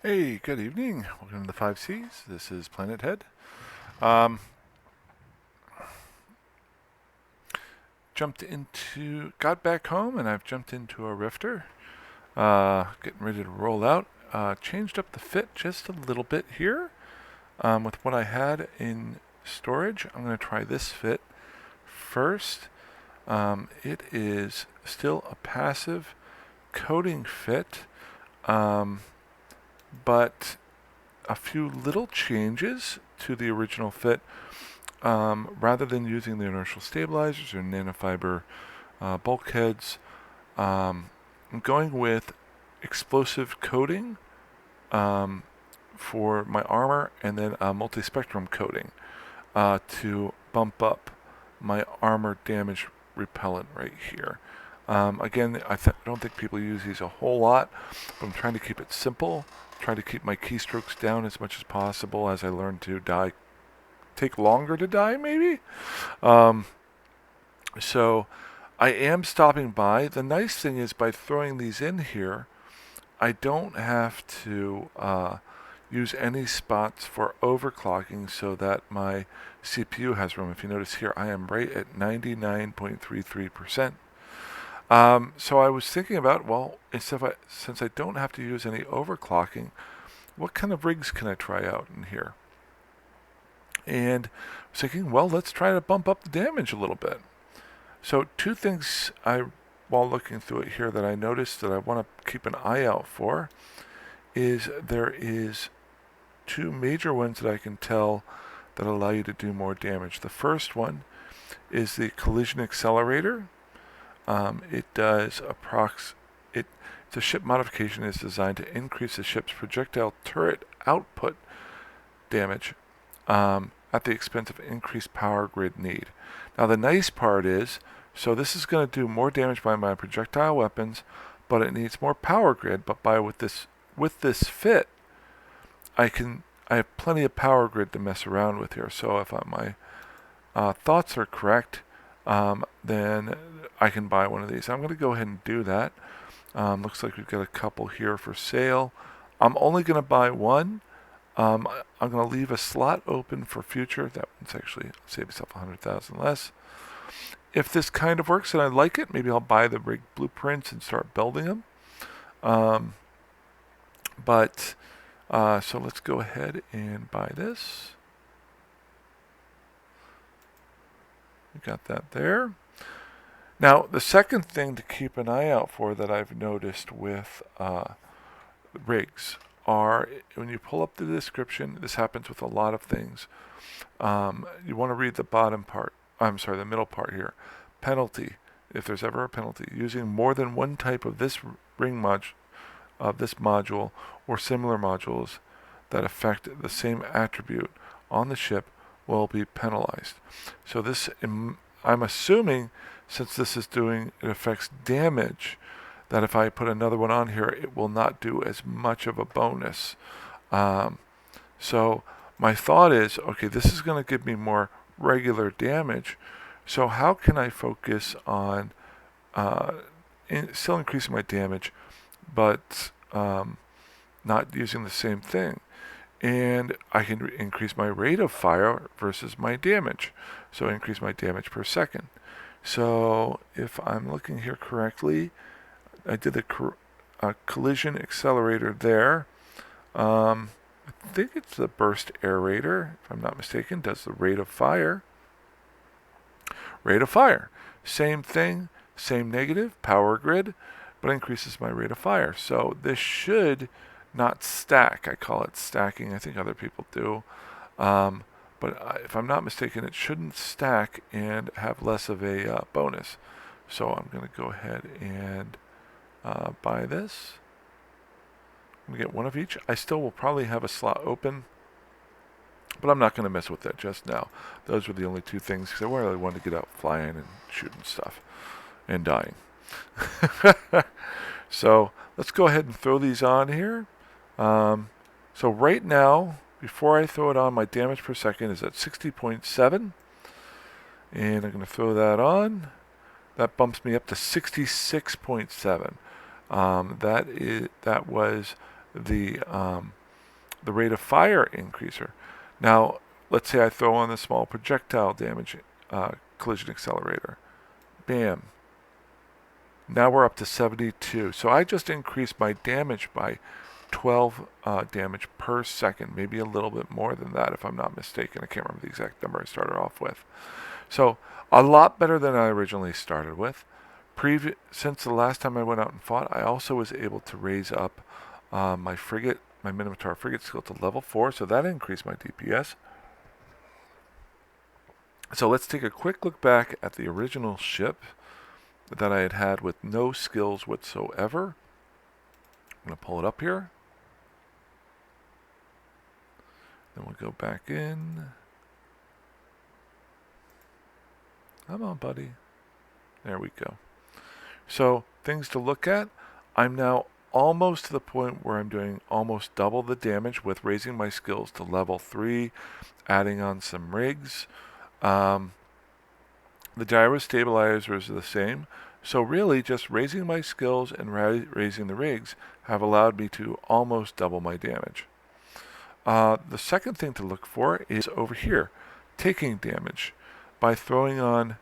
Hey, good evening. Welcome to the 5Cs. This is Planet Head. Got back home and I've jumped into a Rifter. Getting ready to roll out. Changed up the fit just a little bit here with what I had in storage. I'm going to try this fit first. It is still a passive coating fit, but a few little changes to the original fit. Rather than using the inertial stabilizers or nanofiber bulkheads, I'm going with explosive coating for my armor and then a multi-spectrum coating to bump up my armor damage repellent right here. Again, don't think people use these a whole lot, but I'm trying to keep it simple, trying to keep my keystrokes down as much as possible as I learn to take longer to die, maybe. Um, so I am stopping by. The nice thing is by throwing these in here, I don't have to use any spots for overclocking so that my CPU has room. If you notice here, I am right at 99.33%. So I was thinking about, well, since I don't have to use any overclocking, what kind of rigs can I try out in here? And I was thinking, well, let's try to bump up the damage a little bit. So two things while looking through it here that I noticed that I want to keep an eye out for is there is two major ones that I can tell that allow you to do more damage. The first one is the collision accelerator. It does it's a ship modification is designed to increase the ship's projectile turret output damage at the expense of increased power grid need. Now the nice part is, so this is going to do more damage by my projectile weapons, but it needs more power grid. But with this fit, I have plenty of power grid to mess around with here. So if my thoughts are correct, then I can buy one of these. I'm going to go ahead and do that. Looks like we've got a couple here for sale. I'm only going to buy one. I'm going to leave a slot open for future. That one's actually, I'll save myself 100,000 less. If this kind of works and I like it, maybe I'll buy the rig blueprints and start building them. So let's go ahead and buy this. We got that there. Now, the second thing to keep an eye out for that I've noticed with rigs are when you pull up the description, this happens with a lot of things. You want to read the middle part here. Penalty, if there's ever a penalty, using more than one type of this module or similar modules that affect the same attribute on the ship will be penalized. So I'm assuming since it affects damage, that if I put another one on here, it will not do as much of a bonus. So my thought is, okay, this is going to give me more regular damage. So how can I focus on still increasing my damage, but not using the same thing? And I can increase my rate of fire versus my damage. So increase my damage per second. So if I'm looking here correctly, I did the collision accelerator there. I think it's the burst aerator, if I'm not mistaken, does the rate of fire. Rate of fire. Same thing, same negative, power grid, but increases my rate of fire. So this should not stack. I call it stacking. I think other people do. But if I'm not mistaken, it shouldn't stack and have less of a bonus. So I'm going to go ahead and buy this. I'm going to get one of each. I still will probably have a slot open, but I'm not going to mess with that just now. Those were the only two things because I really wanted to get out flying and shooting stuff and dying. So let's go ahead and throw these on here. So right now, before I throw it on, my damage per second is at 60.7. And I'm going to throw that on. That bumps me up to 66.7. That was the rate of fire increaser. Now, let's say I throw on the small projectile damage collision accelerator. Bam. Now we're up to 72. So I just increased my damage by 12 damage per second, maybe a little bit more than that if I'm not mistaken. I can't remember the exact number I started off with. So a lot better than I originally started with. Since the last time I went out and fought, I also was able to raise up my frigate, my Minotaur frigate skill to level 4, so that increased my DPS. So let's take a quick look back at the original ship that I had with no skills whatsoever. I'm going to pull it up here. Then we'll go back in. Come on, buddy. There we go. So, things to look at. I'm now almost to the point where I'm doing almost double the damage with raising my skills to level 3, adding on some rigs. The gyro stabilizers are the same. So really, just raising my skills and raising the rigs have allowed me to almost double my damage. The second thing to look for is over here, taking damage. By throwing on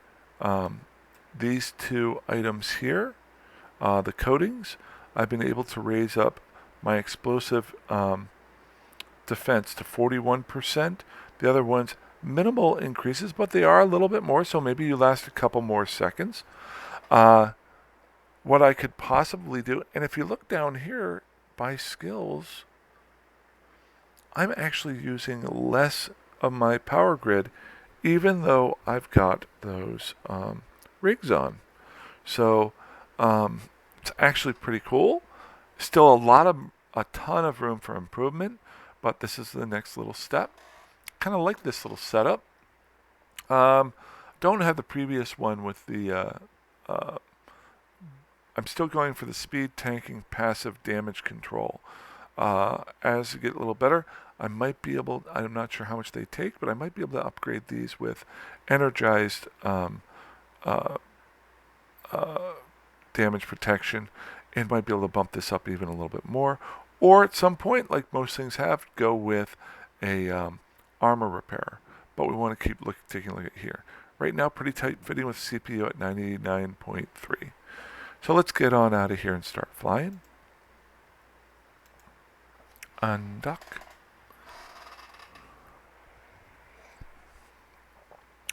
these two items here, the coatings, I've been able to raise up my explosive defense to 41%. The other ones, minimal increases, but they are a little bit more, so maybe you last a couple more seconds. What I could possibly do, and if you look down here by skills, I'm actually using less of my power grid, even though I've got those rigs on. So it's actually pretty cool. Still a ton of room for improvement, but this is the next little step. Kind of like this little setup. Don't have the previous one with the I'm still going for the speed tanking passive damage control. As you get a little better, I might be able, I'm not sure how much they take, but I might be able to upgrade these with energized damage protection, and might be able to bump this up even a little bit more. Or at some point, like most things have, go with a armor repair. But we want to keep taking a look at here. Right now, pretty tight fitting with CPU at 99.3. So let's get on out of here and start flying. Undock.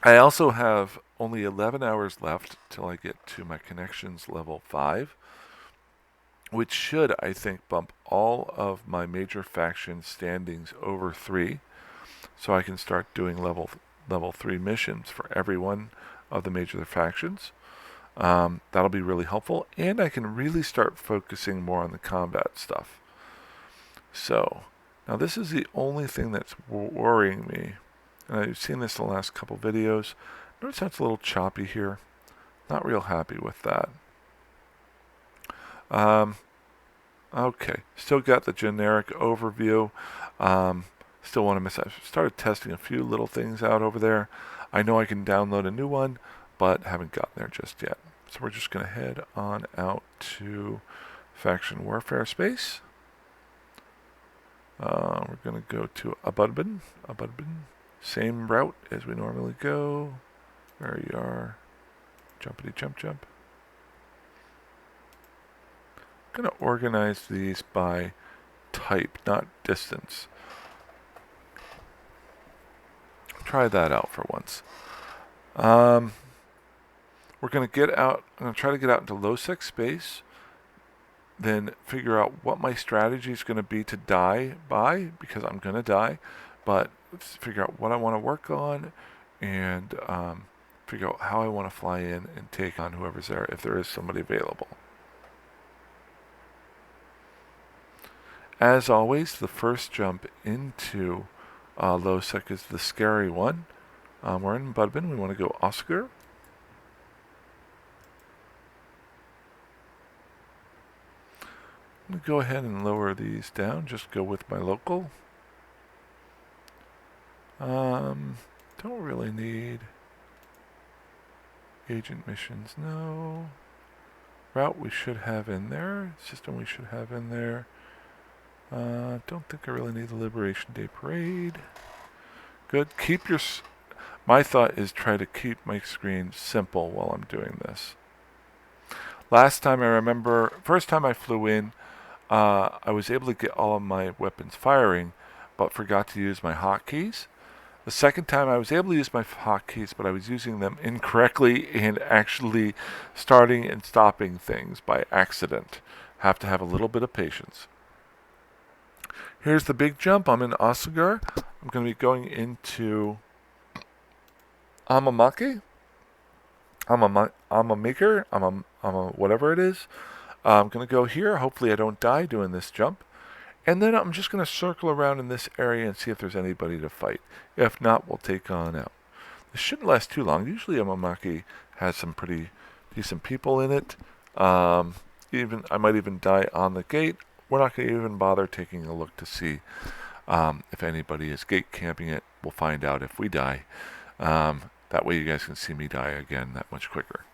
I also have only 11 hours left till I get to my connections level 5, which should, I think, bump all of my major faction standings over 3, so I can start doing level 3 missions for every one of the major factions. That'll be really helpful, and I can really start focusing more on the combat stuff. So, now this is the only thing that's worrying me, and I've seen this in the last couple videos. Notice that's a little choppy here. Not real happy with that. Okay, still got the generic overview. Still want to miss. I've started testing a few little things out over there. I know I can download a new one, but haven't gotten there just yet. So we're just going to head on out to Faction Warfare Space. We're going to go to Abudbin. Same route as we normally go. There you are. Jumpity jump. I'm going to organize these by type, not distance. Try that out for once. We're going to get out. I'm going to try to get out into low-sec space, then figure out what my strategy is going to be to die by, because I'm going to die, but let's figure out what I want to work on, and figure out how I want to fly in and take on whoever's there, if there is somebody available. As always, the first jump into low-sec is the scary one. We're in Budbin. We want to go Oscar. I'm going to go ahead and lower these down. Just go with my local. Don't really need agent missions. No. Route we should have in there. System we should have in there. Don't think I really need the Liberation Day Parade. Good. My thought is try to keep my screen simple while I'm doing this. Last time I remember, first time I flew in, I was able to get all of my weapons firing, but forgot to use my hotkeys. The second time I was able to use my hotkeys, but I was using them incorrectly and actually starting and stopping things by accident. Have to have a little bit of patience. Here's the big jump. I'm in Asugar. I'm going to be going into Amamake. Maker. Whatever it is. I'm going to go here. Hopefully I don't die doing this jump. And then I'm just going to circle around in this area and see if there's anybody to fight. If not, we'll take on out. This shouldn't last too long. Usually Amamaki has some pretty decent people in it. I might even die on the gate. We're not going to even bother taking a look to see if anybody is gate camping it. We'll find out if we die. That way you guys can see me die again that much quicker.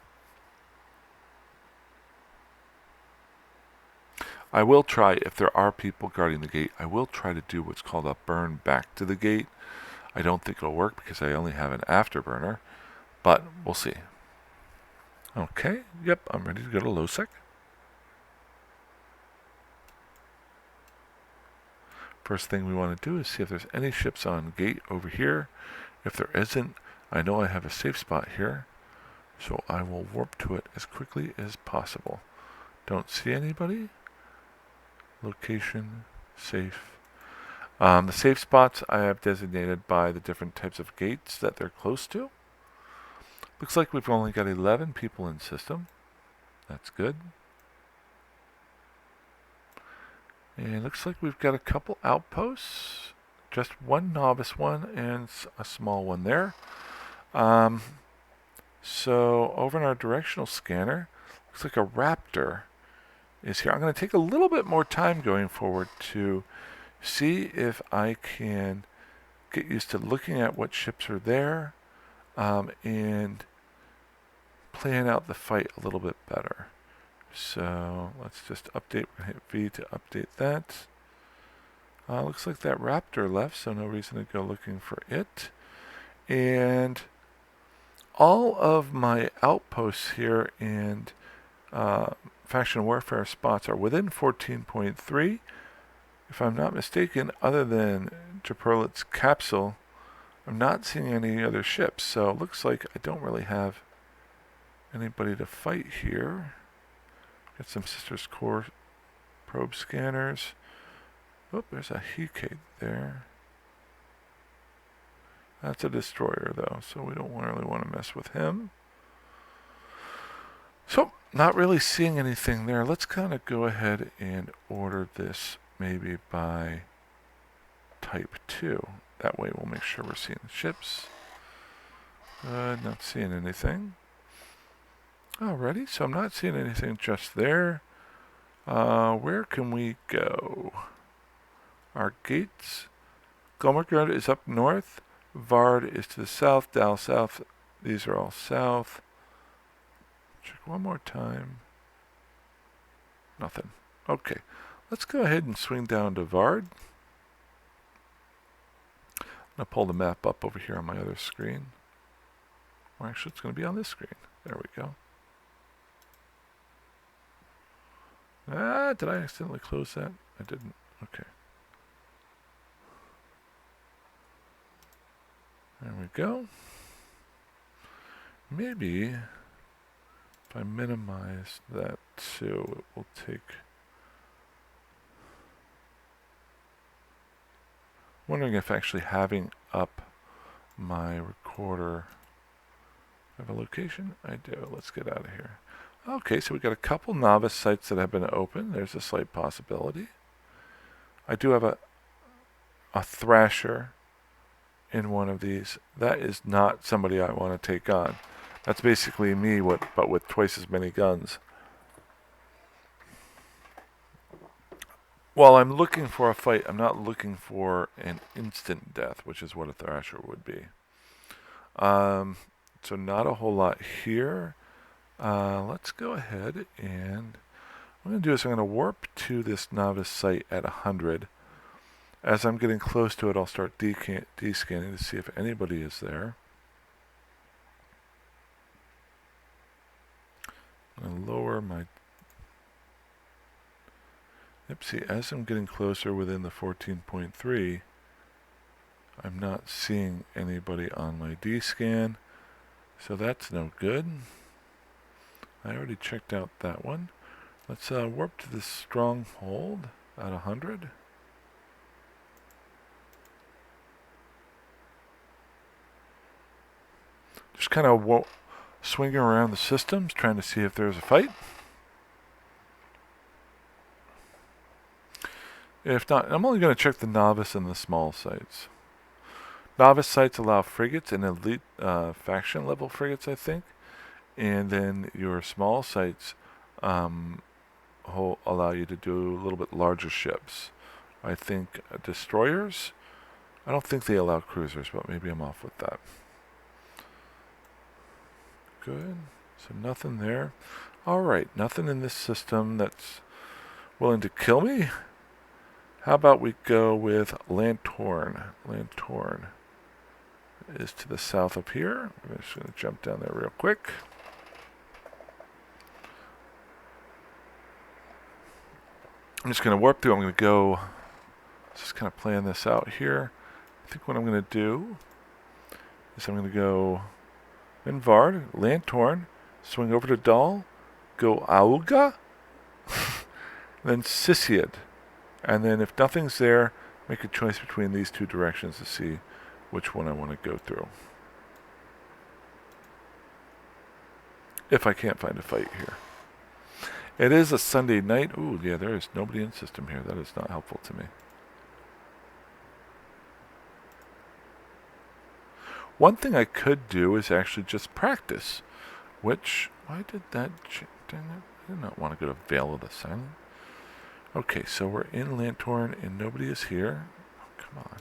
I will try, if there are people guarding the gate, I will try to do what's called a burn back to the gate. I don't think it'll work because I only have an afterburner, but we'll see. Okay, yep, I'm ready to go to low-sec. First thing we want to do is see if there's any ships on gate over here. If there isn't, I know I have a safe spot here, so I will warp to it as quickly as possible. Don't see anybody. Location, safe. The safe spots I have designated by the different types of gates that they're close to. Looks like we've only got 11 people in system. That's good. And looks like we've got a couple outposts. Just one novice one and a small one there. So over in our directional scanner, looks like a raptor is here. I'm going to take a little bit more time going forward to see if I can get used to looking at what ships are there and plan out the fight a little bit better. So let's just update, hit V to update that. Looks like that raptor left, so no reason to go looking for it. And all of my outposts here and faction warfare spots are within 14.3. If I'm not mistaken, other than Japerlit's capsule, I'm not seeing any other ships. So it looks like I don't really have anybody to fight here. Got some Sisters Core probe scanners. Oh, there's a Hecate there. That's a destroyer, though, so we don't really want to mess with him. So, not really seeing anything there. Let's kind of go ahead and order this maybe by type 2. That way we'll make sure we're seeing the ships. Not seeing anything. Alrighty, so I'm not seeing anything just there. Where can we go? Our gates. Gommergrad is up north. Vard is to the south, Dal south. These are all south. Check one more time. Nothing. Okay, let's go ahead and swing down to Vard. I'm going to pull the map up over here on my other screen. Or actually, it's going to be on this screen. There we go. Did I accidentally close that? I didn't. Okay. There we go. Maybe if I minimize that too, it will take... I'm wondering if actually having up my recorder... I have a location? I do. Let's get out of here. Okay, so we got a couple novice sites that have been opened. There's a slight possibility. I do have a Thrasher in one of these. That is not somebody I want to take on. That's basically me, but with twice as many guns. While I'm looking for a fight, I'm not looking for an instant death, which is what a Thrasher would be. So not a whole lot here. Let's go ahead and... What I'm going to do is I'm going to warp to this novice site at 100. As I'm getting close to it, I'll start descanning to see if anybody is there. I'm going to lower my... Yep, see, as I'm getting closer within the 14.3, I'm not seeing anybody on my D-scan, so that's no good. I already checked out that one. Let's warp to this stronghold at 100. Just kind of swinging around the systems, trying to see if there's a fight. If not, I'm only going to check the novice and the small sites. Novice sites allow frigates and elite faction level frigates, I think. And then your small sites allow you to do a little bit larger ships. I think destroyers. I don't think they allow cruisers, but maybe I'm off with that. Good. So nothing there. Alright, nothing in this system that's willing to kill me. How about we go with Lantorn. Lantorn is to the south up here. I'm just going to jump down there real quick. I'm just going to warp through. I'm going to go, just kind of plan this out here. I think what I'm going to do is I'm going to go Vinvard, Lantorn, swing over to Dahl, go Auga, then Sisiad. And then if nothing's there, make a choice between these two directions to see which one I want to go through. If I can't find a fight here. It is a Sunday night. Ooh, yeah, there is nobody in system here. That is not helpful to me. One thing I could do is actually just practice. Which, why did that... Dang it, I did not want to go to Vale of the Silent. Okay, so we're in Lantorn and nobody is here. Oh, come on.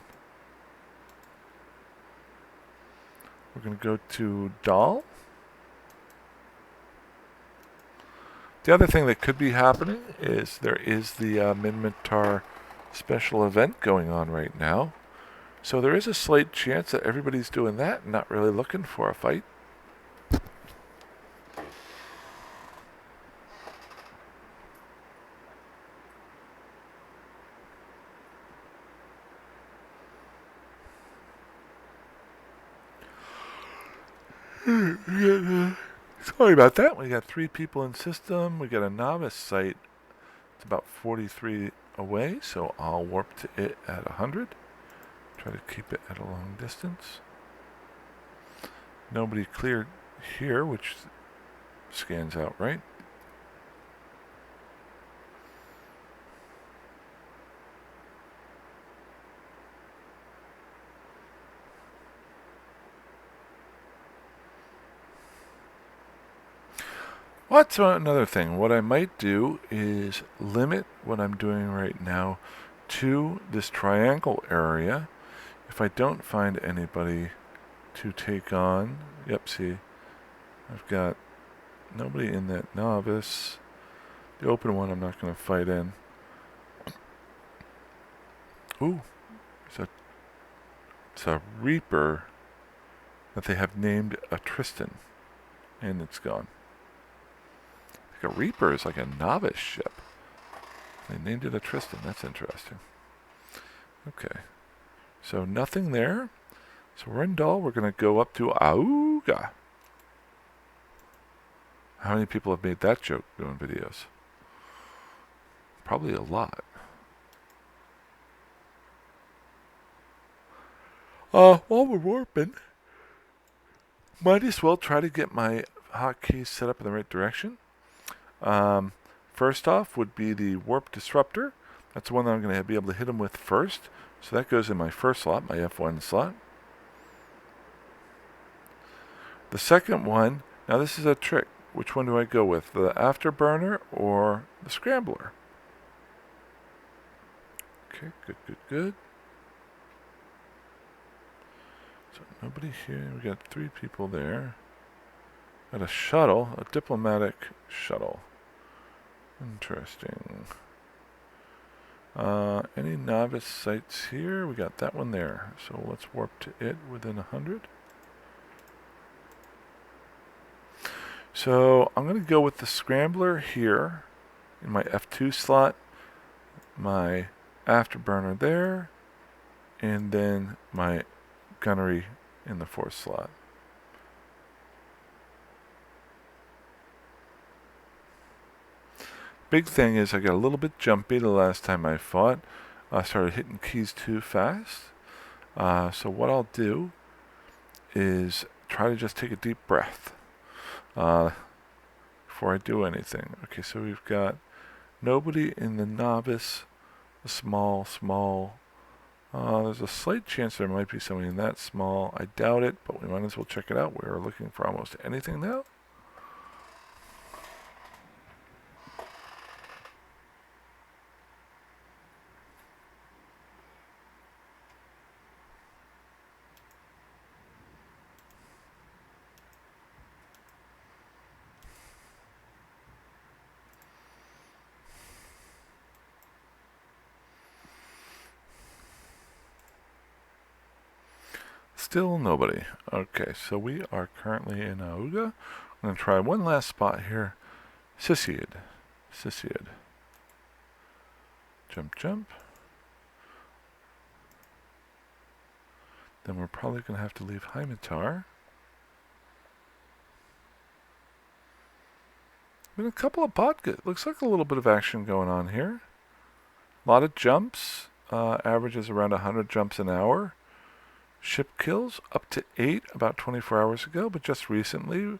We're going to go to Dahl. The other thing that could be happening is there is the Minmatar special event going on right now. So there is a slight chance that everybody's doing that and not really looking for a fight. Sorry about that. We got 3 people in system. We got a novice site. It's about 43 away, so I'll warp to it at 100. Try to keep it at a long distance. Nobody cleared here, which scans out right. What's another thing? What I might do is limit what I'm doing right now to this triangle area. If I don't find anybody to take on, yep, see, I've got nobody in that novice. The open one I'm not going to fight in. Ooh, it's a Reaper that they have named a Tristan, and it's gone. A Reaper is like a novice ship. They named it a Tristan. That's interesting. Okay. So nothing there. So we're in Dahl. We're going to go up to Auga. How many people have made that joke doing videos? Probably a lot. While we're warping, might as well try to get my hotkeys set up in the right direction. First off would be the Warp Disruptor. That's the one that I'm going to be able to hit him with first. So that goes in my first slot, my F1 slot. The second one, now this is a trick. Which one do I go with? The Afterburner or the Scrambler? Okay, good. So nobody here. We got 3 people there. Got a shuttle, a diplomatic shuttle. Interesting. Any novice sites here? We got that one there. So let's warp to it within 100. So I'm going to go with the scrambler here in my F2 slot, my afterburner there, and then my gunnery in the 4th slot. Big thing is I got a little bit jumpy the last time I fought. I started hitting keys too fast. So what I'll do is try to just take a deep breath before I do anything. Okay, so we've got nobody in the novice, the small. There's a slight chance there might be somebody in that small. I doubt it, but we might as well check it out. We're looking for almost anything now. Still nobody. Okay, so we are currently in Auga. I'm going to try one last spot here. Sisiad. Jump. Then we're probably going to have to leave Heimatar. Been a couple of looks like a little bit of action going on here. A lot of jumps. Averages around 100 jumps an hour. Ship kills up to 8 about 24 hours ago, but just recently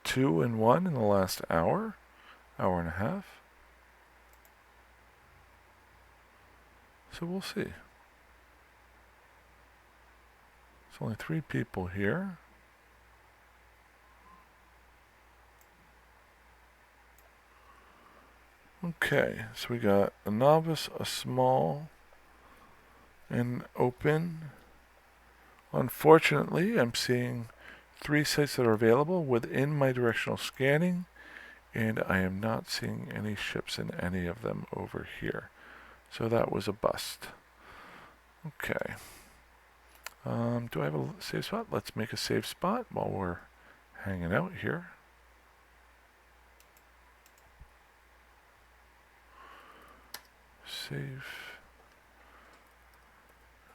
2 and 1 in the last hour and a half. So we'll see. It's only 3 people here. Okay, so we got a novice, a small, and open. Unfortunately, I'm seeing 3 sites that are available within my directional scanning, and I am not seeing any ships in any of them over here. So that was a bust. Okay. Do I have a save spot? Let's make a save spot while we're hanging out here. Save.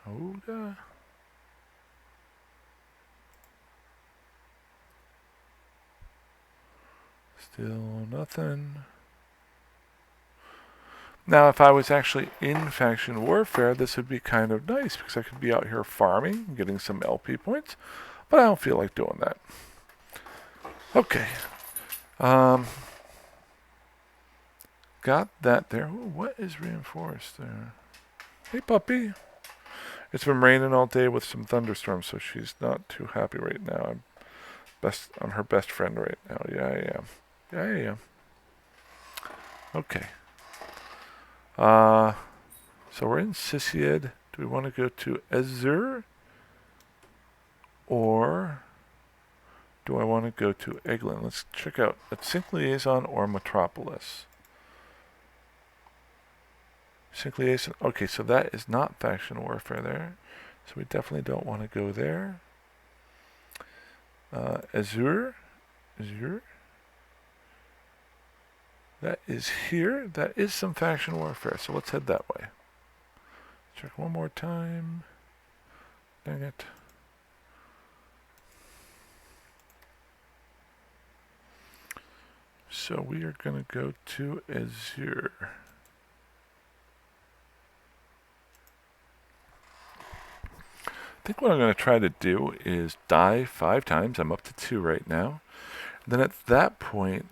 Auga. Still nothing. Now, if I was actually in faction warfare, this would be kind of nice because I could be out here farming, getting some LP points, but I don't feel like doing that. Okay. Got that there. Ooh, what is reinforced there? Hey, puppy. It's been raining all day with some thunderstorms, so she's not too happy right now. I'm her best friend right now. Yeah, I am. Okay. So we're in Sisiad. Do we want to go to Azur? Or do I want to go to Eglin? Let's check out a Sync Liaison or Metropolis. Sync Liaison. Okay, so that is not faction warfare there. So we definitely don't want to go there. Azur. That is here. That is some faction warfare. So let's head that way. Check one more time. Dang it. So we are going to go to Azur. I think what I'm going to try to do is die 5 times. I'm up to 2 right now. Then at that point,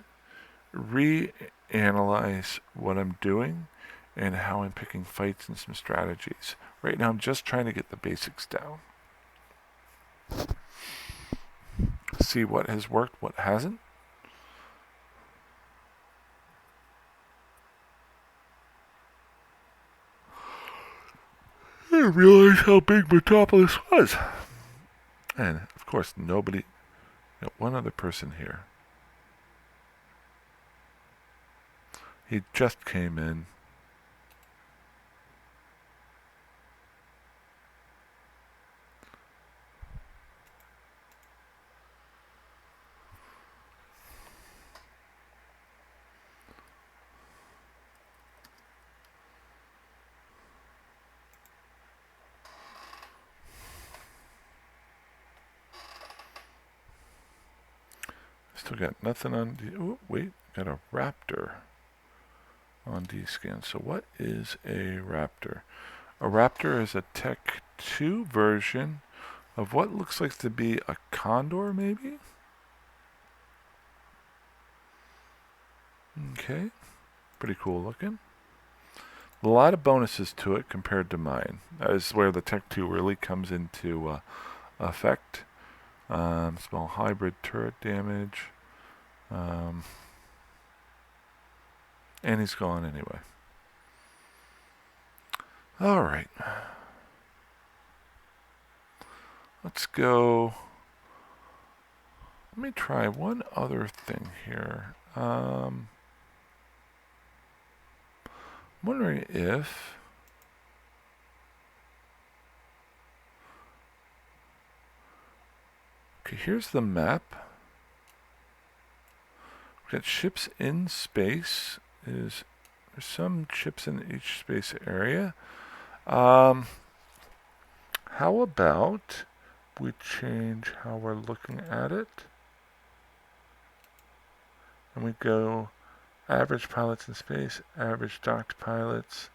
reanalyze what I'm doing and how I'm picking fights and some strategies. Right now I'm just trying to get the basics down. See what has worked, what hasn't. I didn't realize how big Metropolis was. And of course nobody, one other person here. He just came in. Still got nothing on D. Oh, wait, got a raptor on D-scan. So what is a raptor? A raptor is a Tech 2 version of what looks like to be a condor, maybe? Okay, pretty cool looking. A lot of bonuses to it compared to mine. That is where the Tech 2 really comes into effect. Small hybrid turret damage. And he's gone anyway. Alright. Let's go. Let me try one other thing here. I'm wondering if... Okay, here's the map. We've got ships in space. There's some ships in each space area. How about we change how we're looking at it? And we go average pilots in space, average docked pilots,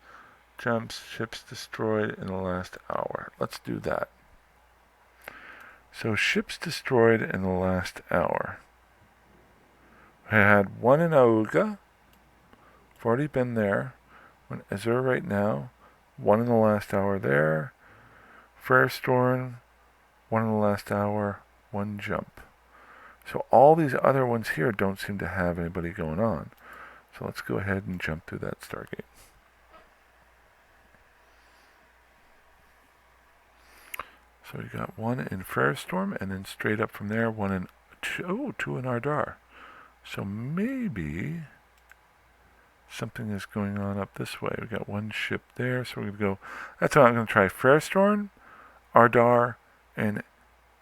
jumps, ships destroyed in the last hour. Let's do that. So ships destroyed in the last hour. I had one in Auga. I've already been there. One Azure right now. One in the last hour there. Firestorm. One in the last hour. One jump. So all these other ones here don't seem to have anybody going on. So let's go ahead and jump through that Stargate. So we got one in Firestorm, and then straight up from there, one in two in Ardar. So maybe something is going on up this way. We got one ship there, so we're going to go. That's how I'm going to try Firestorm, Ardar, and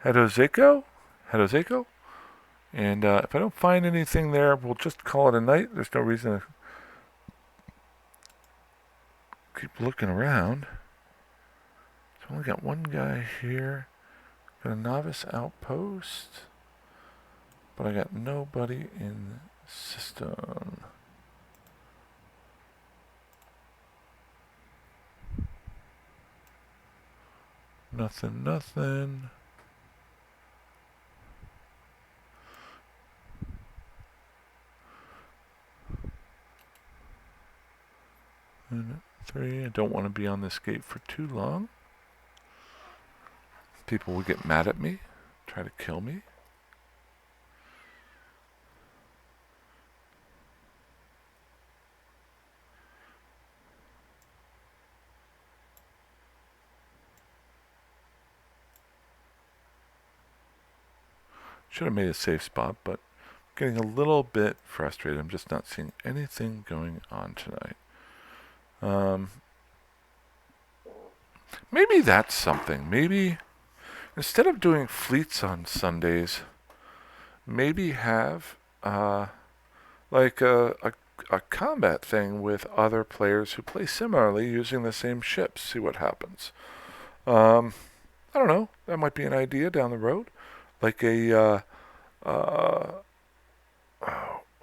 Hedozeko. And if I don't find anything there, we'll just call it a night. There's no reason to keep looking around. So I only got one guy here. Got a novice outpost. But I got nobody in system. Nothing. And 3. I don't want to be on this gate for too long. People will get mad at me, try to kill me. Should have made a safe spot, but getting a little bit frustrated. I'm just not seeing anything going on tonight. Maybe that's something. Maybe instead of doing fleets on Sundays, maybe have like a combat thing with other players who play similarly using the same ships. See what happens. I don't know. That might be an idea down the road. Like a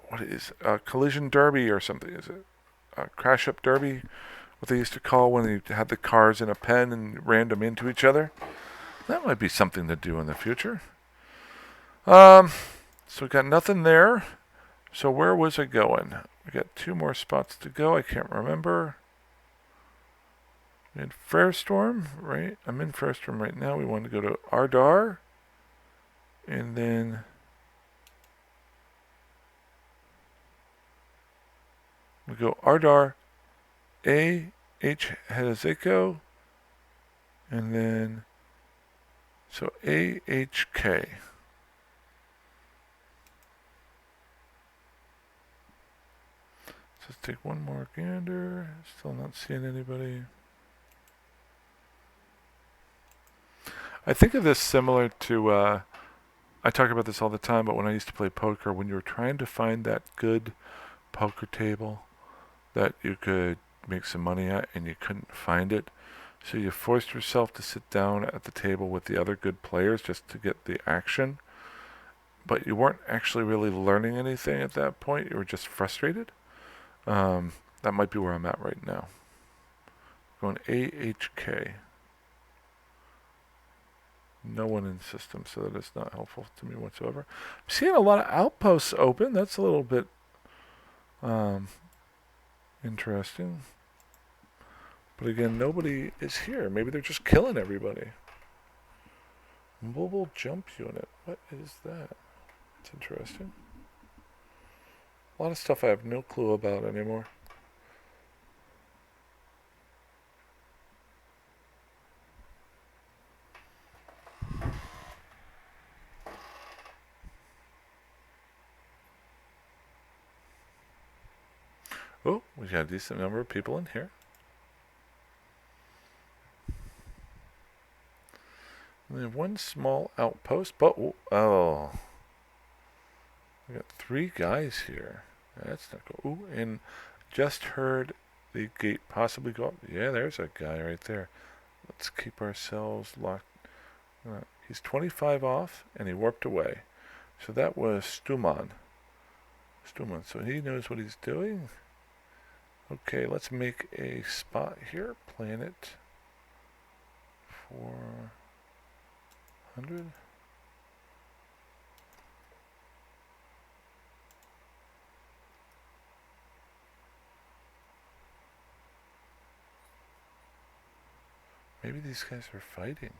what is collision derby or something? Is it crash up derby? What they used to call when you had the cars in a pen and ran them into each other. That might be something to do in the future. So we got nothing there. So where was I going? We got 2 more spots to go. I can't remember. We had Firestorm, right? I'm in Firestorm right now. We want to go to Ardar. And then we go Ardar, A, H, Hedozeko, and then, so AHK. Let's take one more gander. Still not seeing anybody. I think of this similar to, I talk about this all the time, but when I used to play poker, when you were trying to find that good poker table that you could make some money at and you couldn't find it, so you forced yourself to sit down at the table with the other good players just to get the action, but you weren't actually really learning anything at that point. You were just frustrated. That might be where I'm at right now. Going AHK. No one in system, so that is not helpful to me whatsoever. I'm seeing a lot of outposts open. That's a little bit interesting. But again, nobody is here. Maybe they're just killing everybody. Mobile jump unit. What is that? It's interesting. A lot of stuff I have no clue about anymore. Oh, we got a decent number of people in here. We have one small outpost, but oh, we got 3 guys here. That's not cool. Ooh, and just heard the gate possibly go up. Yeah, there's a guy right there. Let's keep ourselves locked. He's 25 off, and he warped away. So that was Stuman. So he knows what he's doing. Okay, let's make a spot here. Planet 400. Maybe these guys are fighting.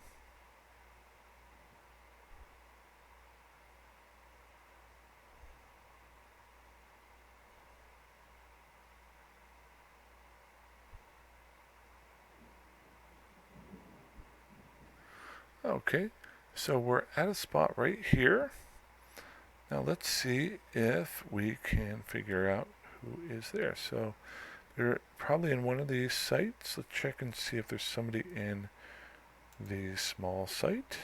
Okay, so we're at a spot right here. Now let's see if we can figure out who is there. So they're probably in one of these sites. Let's check and see if there's somebody in the small site.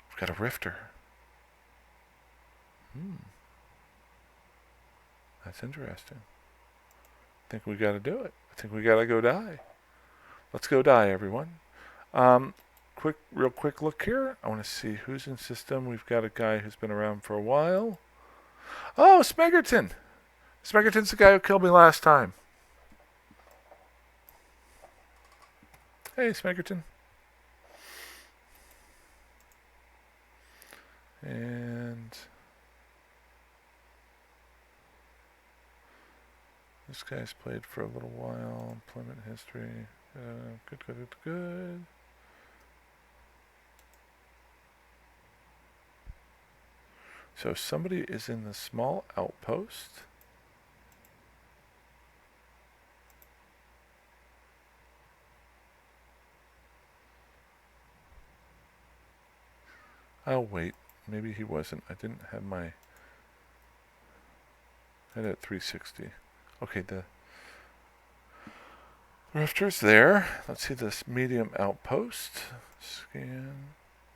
We've got a rifter. That's interesting. I think we got to do it. I think we got to go die. Let's go die, everyone. Real quick look here. I want to see who's in system. We've got a guy who's been around for a while. Oh, Smegerton. Smegerton's the guy who killed me last time. Hey, Smegerton. And this guy's played for a little while. Employment history. Good. So somebody is in the small outpost. Oh, wait. Maybe he wasn't. I didn't have my... I had it at 360. Okay, the rifter's there. Let's see this medium outpost. Scan.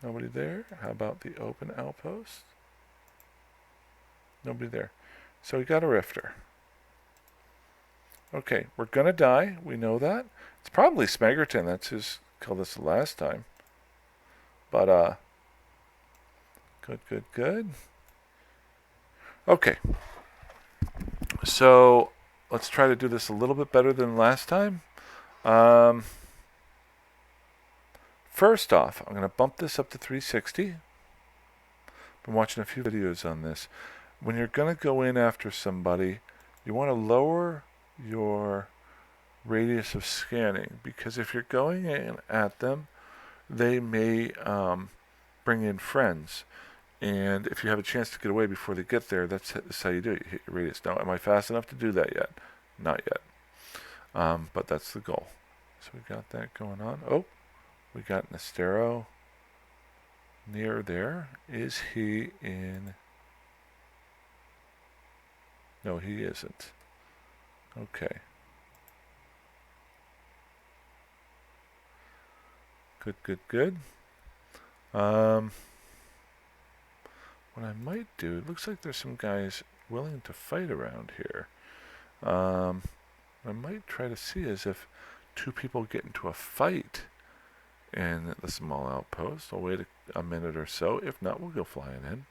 Nobody there. How about the open outpost? Nobody there. So we got a rifter. Okay, we're gonna die. We know that. It's probably Smegerton. That's who's killed us the last time. But, good. Okay. So, let's try to do this a little bit better than last time. First off, I'm going to bump this up to 360. Been watching a few videos on this. When you're going to go in after somebody, you want to lower your radius of scanning, because if you're going in at them, they may bring in friends. And if you have a chance to get away before they get there, that's how you do it. You hit your radius. Now, am I fast enough to do that yet? Not yet. But that's the goal. So we got that going on. Oh, we got Nestero near there. Is he in... No, he isn't. Okay. Good, good, good. What I might do, it looks like there's some guys willing to fight around here. What I might try to see is if two people get into a fight in the small outpost. I'll wait a minute or so. If not, we'll go flying in.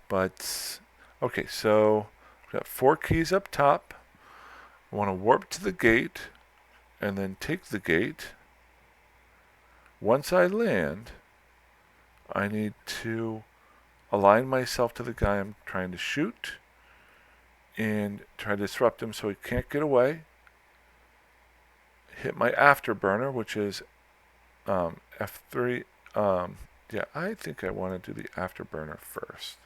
But, okay, so we've got 4 keys up top. I want to warp to the gate and then take the gate. Once I land, I need to align myself to the guy I'm trying to shoot and try to disrupt him so he can't get away. Hit my afterburner, which is F3. Yeah, I think I want to do the afterburner first.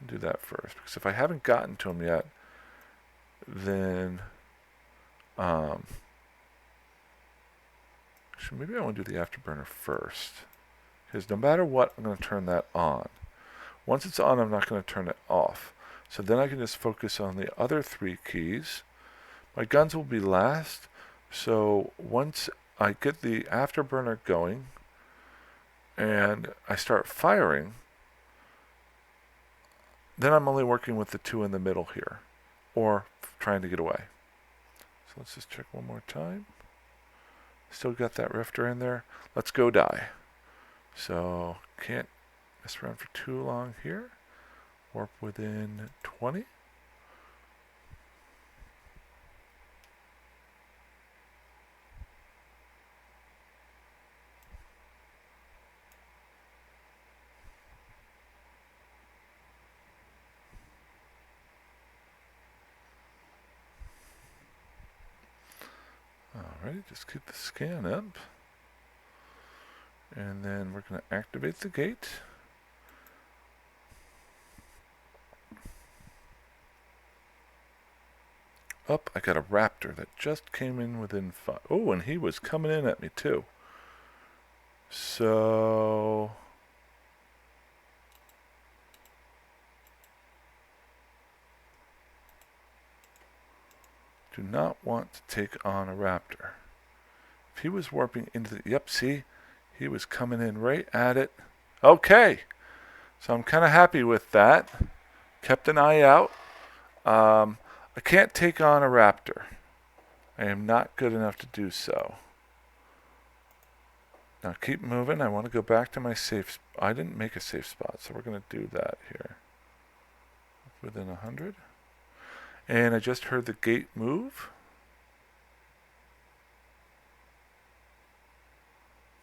Do that first, because if I haven't gotten to him yet, then actually maybe I want to do the afterburner first, because no matter what, I'm going to turn that on. Once it's on, I'm not going to turn it off. So then I can just focus on the other 3 keys. My guns will be last, so once I get the afterburner going and I start firing, then I'm only working with the 2 in the middle here, or trying to get away. So let's just check one more time. Still got that rifter in there. Let's go die. So can't mess around for too long here. Warp within 20. Alright, just keep the scan up. And then we're going to activate the gate. Up, I got a raptor that just came in within 5. Oh, and he was coming in at me too. So do not want to take on a raptor. If he was warping into the... Yep, see? He was coming in right at it. Okay. So I'm kind of happy with that. Kept an eye out. I can't take on a raptor. I am not good enough to do so. Now keep moving. I want to go back to my safe... I didn't make a safe spot, so we're going to do that here. Within 100. And I just heard the gate move.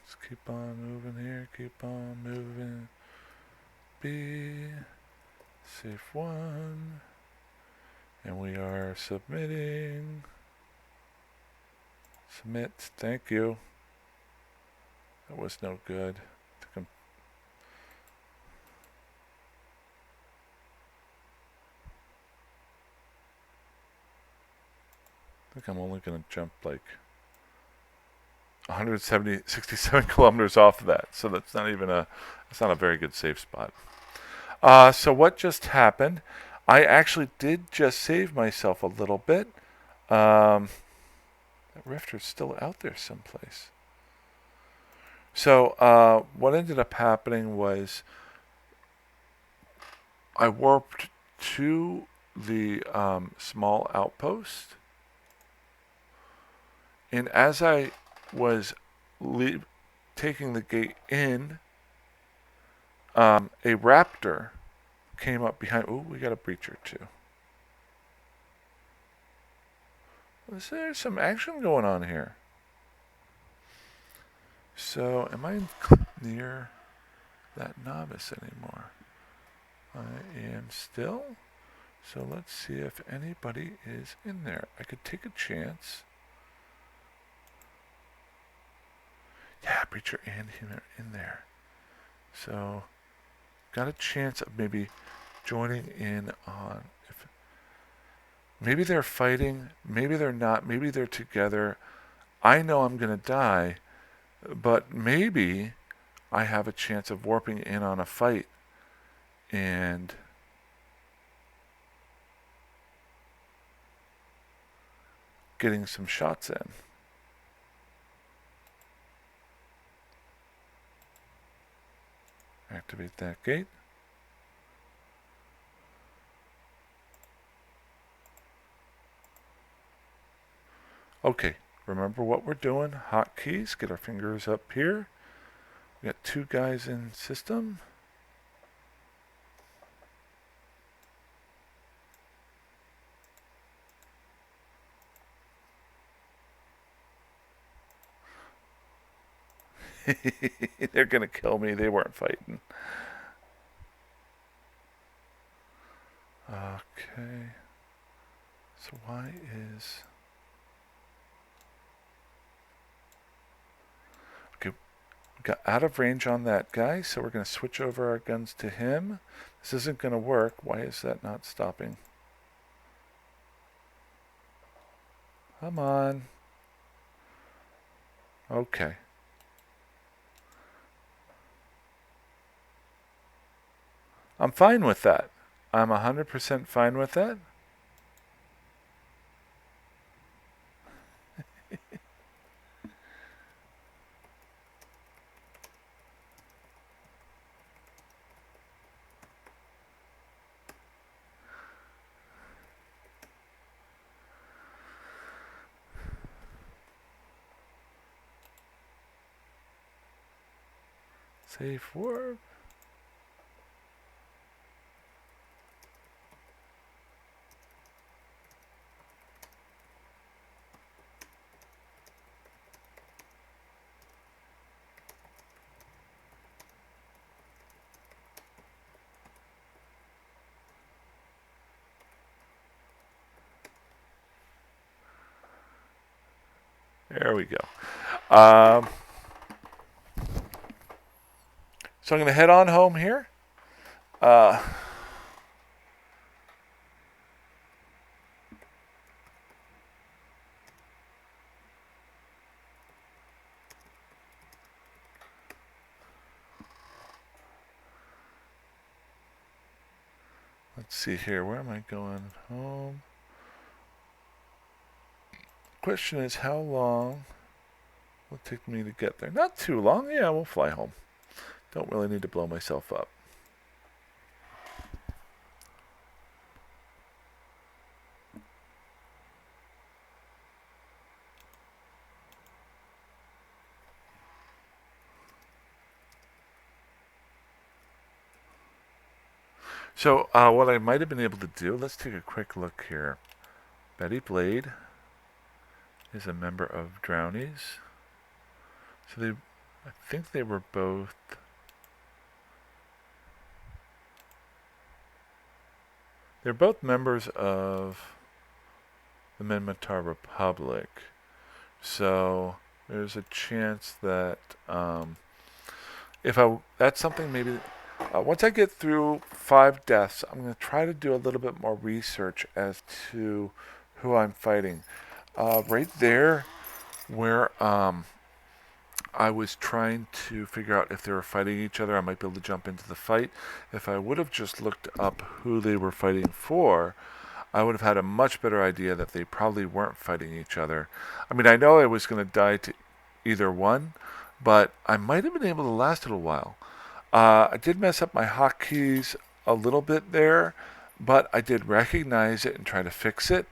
Let's keep on moving here. Keep on moving. B. Safe 1. And we are submitting. Submit. Thank you. That was no good. I think I'm only going to jump like 67 kilometers off of that. So that's not even that's not a very good safe spot. So what just happened? I actually did just save myself a little bit. That rifter's still out there someplace. So what ended up happening was I warped to the small outpost. And as I was taking the gate in, a raptor came up behind. Ooh, we got a breacher too. There's some action going on here. So, am I near that novice anymore? I am still. So let's see if anybody is in there. I could take a chance. Yeah, Breacher and him are in there. So, got a chance of maybe joining in on... Maybe they're fighting, maybe they're not, maybe they're together. I know I'm going to die, but maybe I have a chance of warping in on a fight and getting some shots in. Activate that gate. Okay, remember what we're doing. Hotkeys, get our fingers up here. We got 2 guys in system. They're gonna kill me. They weren't fighting. Okay. So why is... Okay, we got out of range on that guy, so we're going to switch over our guns to him. This isn't going to work. Why is that not stopping? Come on. Okay. I'm fine with that. I'm 100% fine with that. Safe word. There we go. So I'm going to head on home here. Let's see here. Where am I going? Home. Question is, how long will it take me to get there? Not too long. Yeah, we'll fly home. Don't really need to blow myself up. So what I might have been able to do, let's take a quick look here. Betty Blade is a member of Drownies. So I think they were both... They're both members of the Minmatar Republic. So there's a chance that that's something maybe... once I get through 5 deaths, I'm going to try to do a little bit more research as to who I'm fighting. Right there, where I was trying to figure out if they were fighting each other, I might be able to jump into the fight. If I would have just looked up who they were fighting for, I would have had a much better idea that they probably weren't fighting each other. I mean, I know I was going to die to either one, but I might have been able to last a little while. I did mess up my hotkeys a little bit there, but I did recognize it and try to fix it.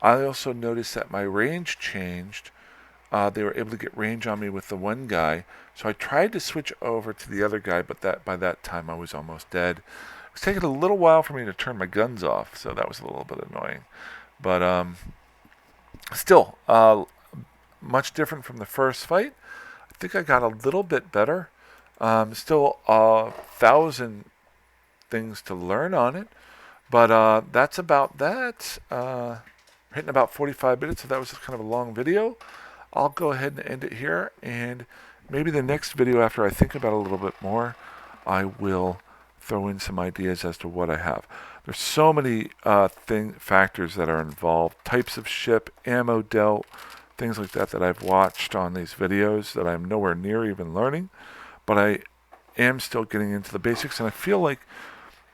I also noticed that my range changed. They were able to get range on me with the one guy, so I tried to switch over to the other guy, but by that time I was almost dead. It was taking a little while for me to turn my guns off, so that was a little bit annoying. But still, much different from the first fight. I think I got a little bit better. Still 1,000 things to learn on it, but that's about that. Hitting about 45 minutes, so that was kind of a long video. I'll go ahead and end it here, and maybe the next video, after I think about it a little bit more, I will throw in some ideas as to what I have. There's so many factors that are involved, types of ship, ammo dealt, things like that I've watched on these videos that I'm nowhere near even learning. But I am still getting into the basics, and I feel like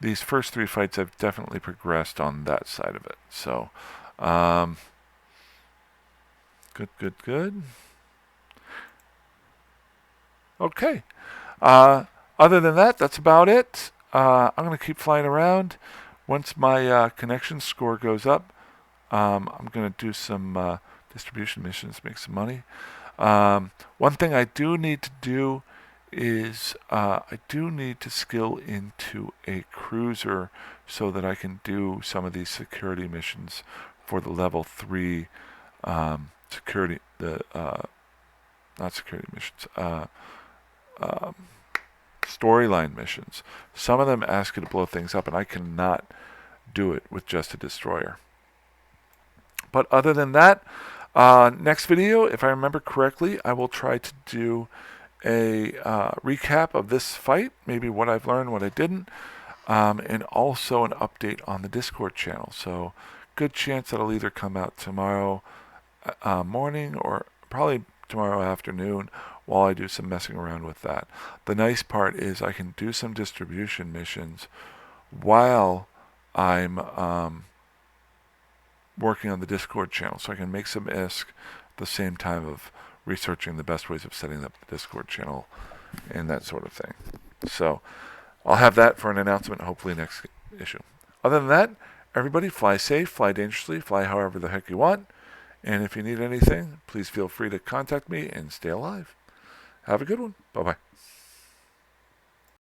these first 3 fights, I've definitely progressed on that side of it. So, um, good. Okay. Other than that, that's about it. I'm going to keep flying around. Once my connection score goes up, I'm going to do some distribution missions, make some money. One thing I do need to do is I do need to skill into a cruiser so that I can do some of these security missions for the level 3 security, not security missions, um, storyline missions. Some of them ask you to blow things up, and I cannot do it with just a destroyer. But other than that, next video, if I remember correctly, I will try to do a recap of this fight, maybe what I've learned, what I didn't, and also an update on the Discord channel. So good chance that it'll either come out tomorrow morning or probably tomorrow afternoon while I do some messing around with that. The nice part is I can do some distribution missions while I'm working on the Discord channel, so I can make some ISK at the same time of researching the best ways of setting up the Discord channel and that sort of thing. So I'll have that for an announcement hopefully next issue. Other than that, everybody fly safe, fly dangerously, fly however the heck you want. And if you need anything, please feel free to contact me and stay alive. Have a good one. Bye-bye.